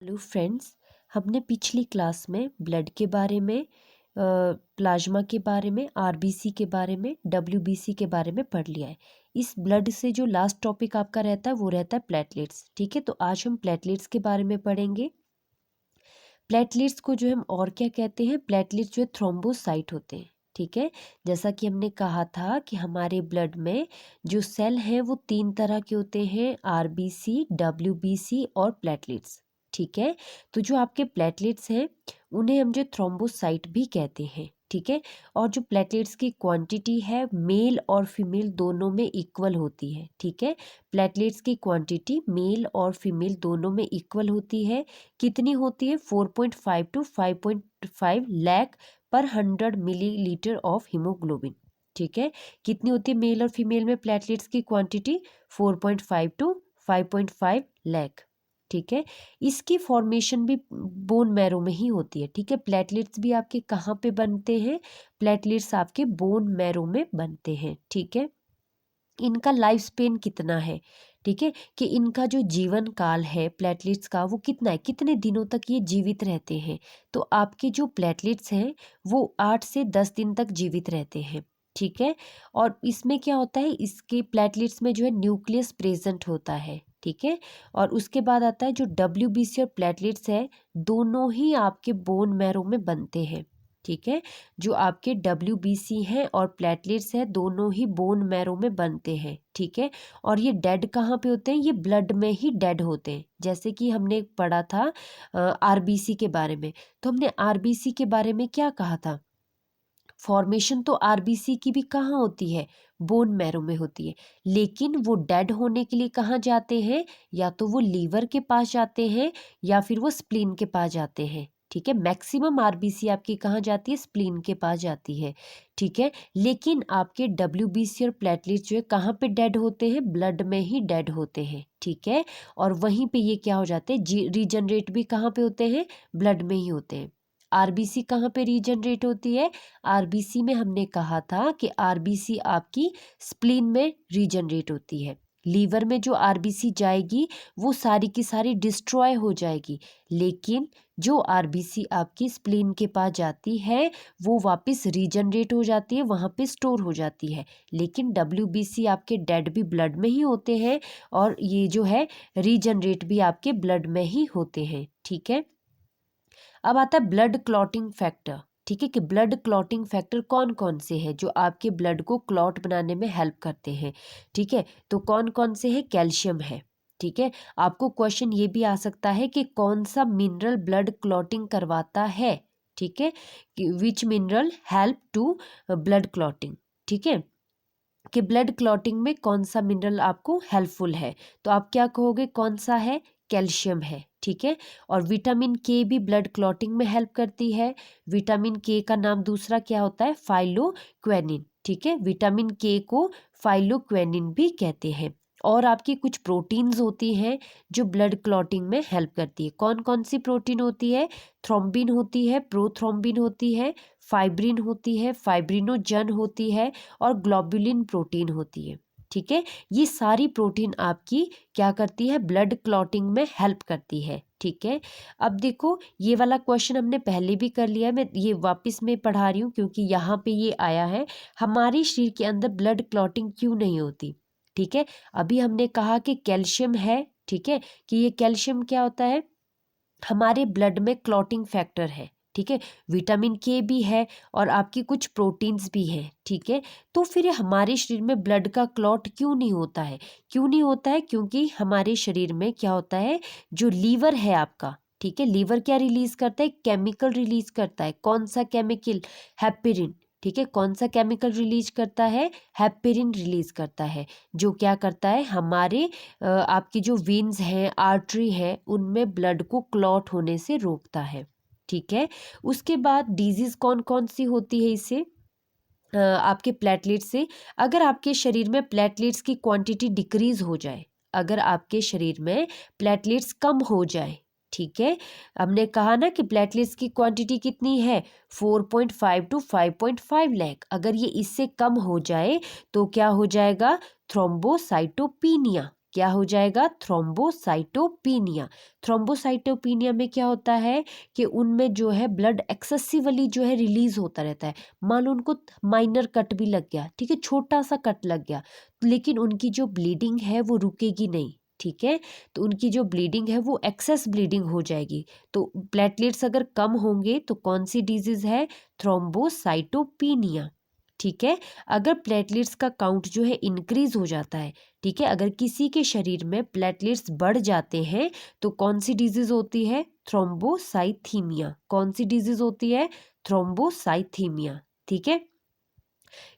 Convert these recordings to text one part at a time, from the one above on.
Hello friends. हमने पिछली class में ब्लड के बारे में, प्लाज्मा के बारे में, आरबीसी के बारे में, डब्ल्यूबीसी के बारे में पढ़ लिया है। इस ब्लड से जो लास्ट टॉपिक आपका रहता है वो रहता है प्लेटलेट्स। ठीक है, तो आज हम प्लेटलेट्स के बारे में पढ़ेंगे। प्लेटलेट्स को जो हम और क्या कहते हैं, प्लेटलेट्स जो है थ्रोम्बोसाइट होते हैं। ठीक है, जैसा कि हमने कहा था कि हमारे ब्लड में जो सेल हैं वो 3 तरह के होते हैं, आरबीसी, डब्ल्यूबीसी और प्लेटलेट्स। ठीक है, तो जो आपके प्लेटलेट्स हैं उन्हें हम जो थ्रोम्बोसाइट भी कहते हैं। ठीक है, और जो प्लेटलेट्स की क्वांटिटी है मेल और फीमेल दोनों में इक्वल होती है। ठीक है, प्लेटलेट्स की क्वांटिटी मेल और फीमेल दोनों में इक्वल होती है। कितनी होती है? 4.5 टू 5.5 लाख पर 100 मिलीलीटर ऑफ हीमोग्लोबिन। ठीक है, कितनी होती है मेल और फीमेल में प्लेटलेट्स की क्वांटिटी? 4.5 टू 5.5 लाख। ठीक है, इसकी फॉर्मेशन भी बोन मैरो में ही होती है। ठीक है, प्लेटलेट्स भी आपके कहाँ पे बनते हैं? प्लेटलेट्स आपके बोन मैरो में बनते हैं। ठीक है, इनका लाइफ स्पेन कितना है? ठीक है, कि इनका जो जीवन काल है प्लेटलेट्स का वो कितना है, कितने दिनों तक ये जीवित रहते हैं? तो आपके जो प्लेटलेट्स हैं वो 8 से 10 दिन तक जीवित रहते हैं। ठीक है, और इसमें क्या होता है, इसके प्लेटलेट्स में जो है न्यूक्लियस प्रेजेंट होता है। ठीक है, और उसके बाद आता है जो डब्ल्यूबीसी और प्लेटलेट्स है, दोनों ही आपके बोन मैरो में बनते हैं। ठीक है, जो आपके डब्ल्यूबीसी हैं और प्लेटलेट्स हैं दोनों ही बोन मैरो में बनते हैं। ठीक है, और ये डेड कहाँ पे होते हैं? ये ब्लड में ही डेड होते हैं। जैसे कि हमने पढ़ा था आरबीसी के बारे में, तो हमने आरबीसी के बारे में क्या कहा था? फॉर्मेशन तो आरबीसी की भी कहाँ होती है? बोन मैरो में होती है। लेकिन वो डेड होने के लिए कहाँ जाते हैं? या तो वो लीवर के पास जाते हैं या फिर वो स्प्लीन के पास जाते हैं। ठीक है, मैक्सिमम आरबीसी आपकी कहाँ जाती है? स्प्लीन के पास जाती है। ठीक है, लेकिन आपके डब्ल्यूबीसी और प्लेटलेट्स जो है कहाँ पे डेड होते हैं? ब्लड में ही डेड होते हैं। ठीक है, और वहीं पे ये क्या हो जाते हैं, रीजनरेट भी कहाँ पे होते हैं? ब्लड में ही होते हैं। आरबीसी कहाँ पे रीजनरेट होती है? आरबीसी में हमने कहा था कि आरबीसी आपकी स्प्लीन में रीजनरेट होती है। लीवर में जो आरबीसी जाएगी वो सारी की सारी डिस्ट्रॉय हो जाएगी, लेकिन जो आरबीसी आपकी स्प्लीन के पास जाती है वो वापस रीजनरेट हो जाती है, वहाँ पे स्टोर हो जाती है। लेकिन डब्ल्यूबीसी आपके डेड भी ब्लड में ही होते हैं और ये जो है रीजनरेट भी आपके ब्लड में ही होते हैं। ठीक है, अब आता है ब्लड क्लॉटिंग फैक्टर। ठीक है, कि ब्लड क्लॉटिंग फैक्टर कौन कौन से हैं जो आपके ब्लड को क्लॉट बनाने में हेल्प करते हैं? ठीक है, तो कौन कौन से हैं? कैल्शियम है। ठीक है, आपको क्वेश्चन ये भी आ सकता है कि कौन सा मिनरल ब्लड क्लॉटिंग करवाता है? ठीक है, कि which mineral help to blood clotting. ठीक है, कि ब्लड क्लॉटिंग में कौन सा मिनरल आपको हेल्पफुल है? तो आप क्या कहोगे, कौन सा है? कैल्शियम है। ठीक है, और विटामिन के भी ब्लड क्लॉटिंग में हेल्प करती है। विटामिन के का नाम दूसरा क्या होता है? फाइलोक्वेनिन। ठीक है, विटामिन के को फाइलोक्वेनिन भी कहते हैं। और आपकी कुछ प्रोटीन्स होती हैं जो ब्लड क्लॉटिंग में हेल्प करती है। कौन कौन सी प्रोटीन होती है? थ्रोम्बिन होती है, प्रोथ्रोम्बिन होती है, फाइब्रिन होती है, फाइब्रिनोजन होती है और ग्लोबुलिन प्रोटीन होती है। ठीक है, ये सारी प्रोटीन आपकी क्या करती है? ब्लड क्लॉटिंग में हेल्प करती है। ठीक है, अब देखो ये वाला क्वेश्चन हमने पहले भी कर लिया है, मैं ये वापस में पढ़ा रही हूँ क्योंकि यहाँ पे ये आया है, हमारे शरीर के अंदर ब्लड क्लॉटिंग क्यों नहीं होती? ठीक है, अभी हमने कहा कि कैल्शियम है। ठीक है, कि ये कैल्शियम क्या होता है? हमारे ब्लड में क्लॉटिंग फैक्टर है। ठीक है, विटामिन के भी है और आपकी कुछ प्रोटीन्स भी हैं। ठीक है, तो फिर ये हमारे शरीर में ब्लड का क्लॉट क्यों नहीं होता है? क्यों नहीं होता है? क्योंकि हमारे शरीर में क्या होता है, जो लीवर है आपका, ठीक है, लीवर क्या रिलीज करता है? केमिकल रिलीज करता है। कौन सा केमिकल? हेपेरिन। ठीक है, कौन सा केमिकल रिलीज करता है? हेपेरिन रिलीज करता है, जो क्या करता है, हमारे आपकी जो वेन्स हैं, आर्टरी है, उनमें ब्लड को क्लॉट होने से रोकता है। ठीक है, उसके बाद डिजीज कौन कौन सी होती है इससे? आपके प्लेटलेट्स से। अगर आपके शरीर में प्लेटलेट्स की क्वांटिटी डिक्रीज हो जाए, अगर आपके शरीर में प्लेटलेट्स कम हो जाए, ठीक है, हमने कहा ना कि प्लेटलेट्स की क्वांटिटी कितनी है? 4.5 टू 5.5 लाख। अगर ये इससे कम हो जाए तो क्या हो जाएगा? थ्रोम्बोसाइटोपिनिया। क्या हो जाएगा? थ्रोम्बोसाइटोपिनिया। थ्रोम्बोसाइटोपिनिया में क्या होता है कि उनमें जो है ब्लड एक्सेसिवली जो है रिलीज होता रहता है। मान लो उनको माइनर कट भी लग गया, ठीक है, छोटा सा कट लग गया, लेकिन उनकी जो ब्लीडिंग है वो रुकेगी नहीं, ठीक है, तो उनकी जो ब्लीडिंग है वो एक्सेस ब्लीडिंग हो जाएगी। तो प्लेटलेट्स अगर कम होंगे तो कौन सी डिजीज है? थ्रोम्बोसाइटोपिनिया, ठीक है। अगर प्लेटलेट्स का काउंट जो है इंक्रीज हो जाता है, ठीक है, अगर किसी के शरीर में प्लेटलेट्स बढ़ जाते हैं तो कौन सी डिजीज होती है? थ्रोम्बोसाइथीमिया। कौन सी डिजीज होती है? थ्रोम्बोसाइथीमिया, ठीक है।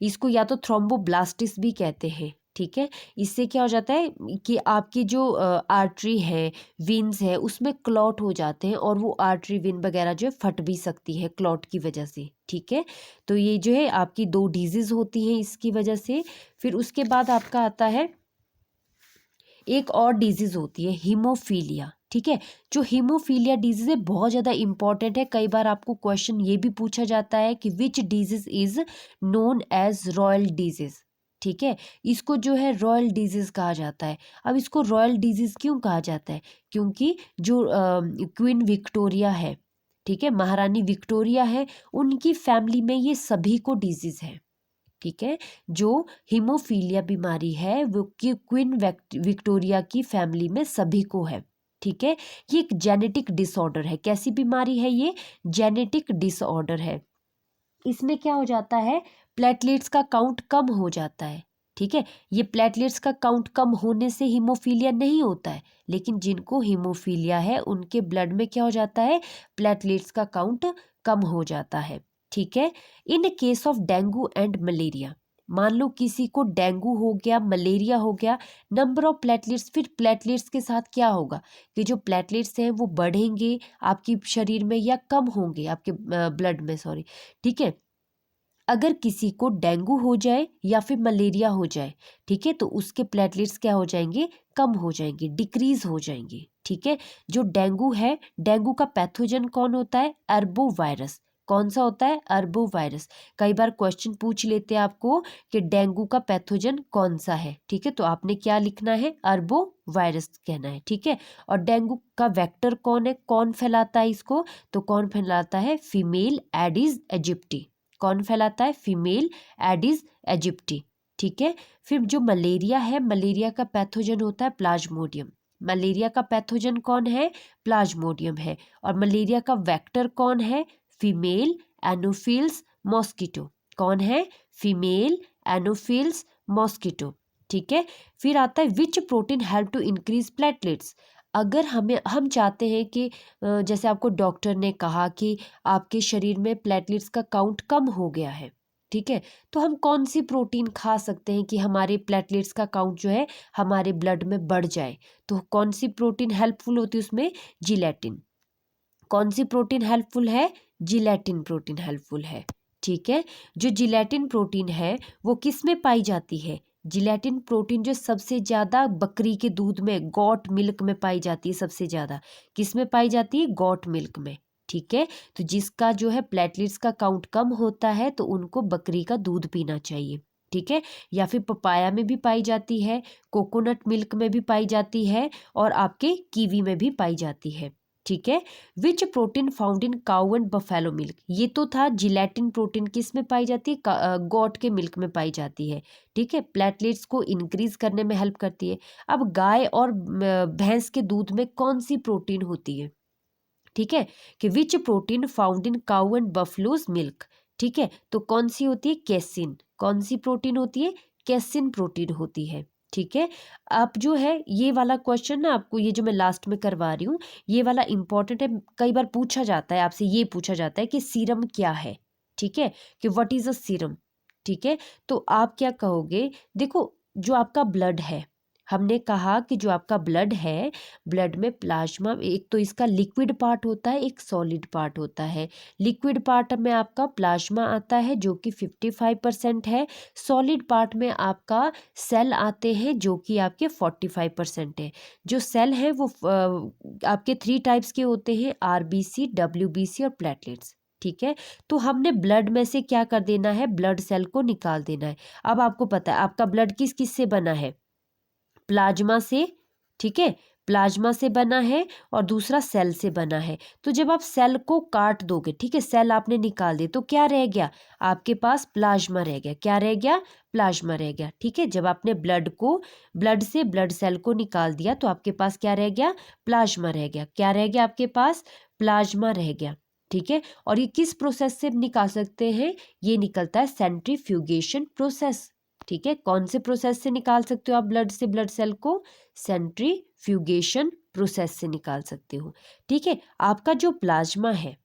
इसको या तो थ्रोम्बोब्लास्टिस भी कहते हैं, ठीक है। इससे क्या हो जाता है कि आपकी जो आर्टरी है, वेन्स है, उसमें क्लॉट हो जाते हैं और वो आर्टरी वेन वगैरह जो है फट भी सकती है क्लॉट की वजह से, ठीक है। तो ये जो है आपकी 2 डिजीज होती हैं इसकी वजह से। फिर उसके बाद आपका आता है एक और डिजीज होती है हीमोफीलिया, ठीक है। जो हीमोफीलिया डिजीज है बहुत ज़्यादा इंपॉर्टेंट है। कई बार आपको क्वेश्चन ये भी पूछा जाता है कि which disease is known as royal disease, ठीक है। इसको जो है रॉयल डिजीज कहा जाता है। अब इसको रॉयल डिजीज क्यों कहा जाता है? क्योंकि जो क्वीन विक्टोरिया है, ठीक है, महारानी विक्टोरिया है, उनकी फैमिली में ये सभी को डिजीज है, ठीक है। जो हीमोफीलिया बीमारी है वो क्वीन विक्टोरिया की फैमिली में सभी को है, ठीक है। ये एक जेनेटिक डिसऑर्डर है। कैसी बीमारी है ये? जेनेटिक डिसऑर्डर है। इसमें क्या हो जाता है? प्लेटलेट्स का काउंट कम हो जाता है, ठीक है। ये प्लेटलेट्स का काउंट कम होने से हीमोफीलिया नहीं होता है, लेकिन जिनको हीमोफीलिया है उनके ब्लड में क्या हो जाता है? प्लेटलेट्स का काउंट कम हो जाता है, ठीक है। In case of dengue and malaria, मान लो किसी को डेंगू हो गया, मलेरिया हो गया, नंबर ऑफ प्लेटलेट्स, फिर प्लेटलेट्स के साथ क्या होगा कि जो प्लेटलेट्स हैं वो बढ़ेंगे आपकी शरीर में या कम होंगे आपके ब्लड में, सॉरी, ठीक है। अगर किसी को डेंगू हो जाए या फिर मलेरिया हो जाए, ठीक है, तो उसके प्लेटलेट्स क्या हो जाएंगे? कम हो जाएंगे, डिक्रीज हो जाएंगे, ठीक है। जो डेंगू है, डेंगू का पैथोजन कौन होता है? अरबो वायरस। कौन सा होता है? अरबो वायरस। कई बार क्वेश्चन पूछ लेते हैं आपको कि डेंगू का पैथोजन कौन सा है, ठीक है, तो आपने क्या लिखना है? अरबो वायरस कहना है, ठीक है। और डेंगू का वेक्टर कौन है? कौन फैलाता है इसको? तो कौन फैलाता है? Female Aedes aegypti. कौन फैलाता है? फीमेल एडिस एजिप्टी, ठीक है। फिर जो मलेरिया है, मलेरिया का पैथोजन होता है प्लाज्मोडियम। मलेरिया का पैथोजन कौन है? प्लाज्मोडियम है। और मलेरिया का वेक्टर कौन है? Female Anopheles mosquito. कौन है? फीमेल एनोफिल्स मॉस्किटो, ठीक है। फिर आता है which protein help to increase platelets. अगर हम चाहते हैं कि जैसे आपको डॉक्टर ने कहा कि आपके शरीर में प्लेटलेट्स का काउंट कम हो गया है, ठीक है, तो हम कौन सी प्रोटीन खा सकते हैं कि हमारे प्लेटलेट्स का काउंट जो है हमारे ब्लड में बढ़ जाए? तो कौन सी प्रोटीन हेल्पफुल होती है उसमें? जिलेटिन। कौन सी प्रोटीन हेल्पफुल है? जिलेटिन प्रोटीन हेल्पफुल है, ठीक है। जो जिलेटिन प्रोटीन है वो किस में पाई जाती है? जिलेटिन प्रोटीन जो सबसे ज़्यादा बकरी के दूध में, गॉट मिल्क में पाई जाती है, सबसे ज़्यादा किस में पाई जाती है? गॉट मिल्क में, ठीक है। तो जिसका जो है प्लेटलेट्स का काउंट कम होता है तो उनको बकरी का दूध पीना चाहिए, ठीक है। या फिर पपाया में भी पाई जाती है, कोकोनट मिल्क में भी पाई जाती है और आपके कीवी में भी पाई जाती है, ठीक है। Which protein found in cow and buffalo milk. ये तो था जिलेटिन प्रोटीन किस में पाई जाती है? गॉट के मिल्क में पाई जाती है, ठीक है। प्लेटलेट्स को इंक्रीज करने में हेल्प करती है। अब गाय और भैंस के दूध में कौन सी प्रोटीन होती है? ठीक है, कि विच protein found in cow and buffaloes milk, ठीक है। तो कौन सी होती है? कैसिन। कौन सी प्रोटीन होती है? कैसिन प्रोटीन होती है, ठीक है। अब जो है ये वाला क्वेश्चन ना आपको, ये जो मैं लास्ट में करवा रही हूँ, ये वाला इंपॉर्टेंट है। कई बार पूछा जाता है आपसे, ये पूछा जाता है कि सीरम क्या है, ठीक है, कि व्हाट इज अ सीरम, ठीक है। तो आप क्या कहोगे? देखो, जो आपका ब्लड है, हमने कहा कि जो आपका ब्लड है, ब्लड में प्लाज्मा, एक तो इसका लिक्विड पार्ट होता है, एक सॉलिड पार्ट होता है। लिक्विड पार्ट में आपका प्लाज्मा आता है जो कि 55% है। सॉलिड पार्ट में आपका सेल आते हैं जो कि आपके 45% है। जो सेल है वो आपके 3 टाइप्स के होते हैं, आरबीसी, डब्ल्यूबीसी और प्लेटलेट्स, ठीक है। तो हमने ब्लड में से क्या कर देना है? ब्लड सेल को निकाल देना है। अब आपको पता है आपका ब्लड किस किस से बना है? प्लाज्मा से, ठीक है, प्लाज्मा से बना है और दूसरा सेल से बना है। तो जब आप सेल को काट दोगे, ठीक है, सेल आपने निकाल दिए, तो क्या रह गया आपके पास? प्लाज्मा रह गया। क्या रह गया? प्लाज्मा रह गया। ठीक है, जब आपने ब्लड से ब्लड सेल को निकाल दिया तो आपके पास क्या रह गया? प्लाज्मा रह गया। क्या रह गया आपके पास? प्लाज्मा रह गया। ठीक है, और ये किस प्रोसेस से निकाल सकते हैं? ये निकलता है सेंट्रीफ्यूगेशन प्रोसेस। ठीक है, कौन से प्रोसेस से निकाल सकते हो आप ब्लड से ब्लड सेल को? सेंट्रीफ्यूगेशन प्रोसेस से निकाल सकते हो। ठीक है, आपका जो प्लाज्मा है,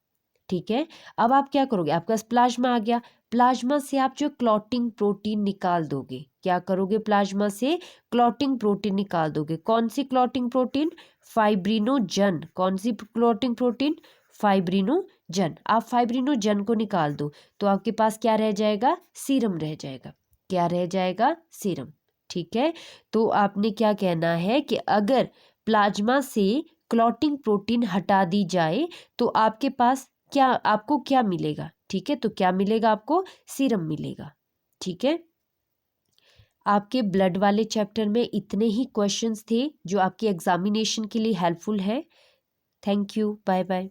ठीक है, अब आप क्या करोगे? आपके पास प्लाज्मा आ गया, प्लाज्मा से आप जो क्लॉटिंग प्रोटीन निकाल दोगे, क्या करोगे? प्लाज्मा से क्लॉटिंग प्रोटीन निकाल दोगे। कौन सी क्लॉटिंग प्रोटीन? फाइब्रिनोजन। कौन सी क्लॉटिंग प्रोटीन? फाइब्रिनोजन। आप फाइब्रिनोजन को निकाल दो तो आपके पास क्या रह जाएगा? सीरम रह जाएगा। क्या रह जाएगा? सीरम। ठीक है, तो आपने क्या कहना है कि अगर प्लाज्मा से क्लॉटिंग प्रोटीन हटा दी जाए तो आपके पास क्या, आपको क्या मिलेगा? ठीक है, तो क्या मिलेगा आपको? सीरम मिलेगा। ठीक है, आपके ब्लड वाले चैप्टर में इतने ही क्वेश्चंस थे जो आपके एग्जामिनेशन के लिए हेल्पफुल है। Thank you, bye bye.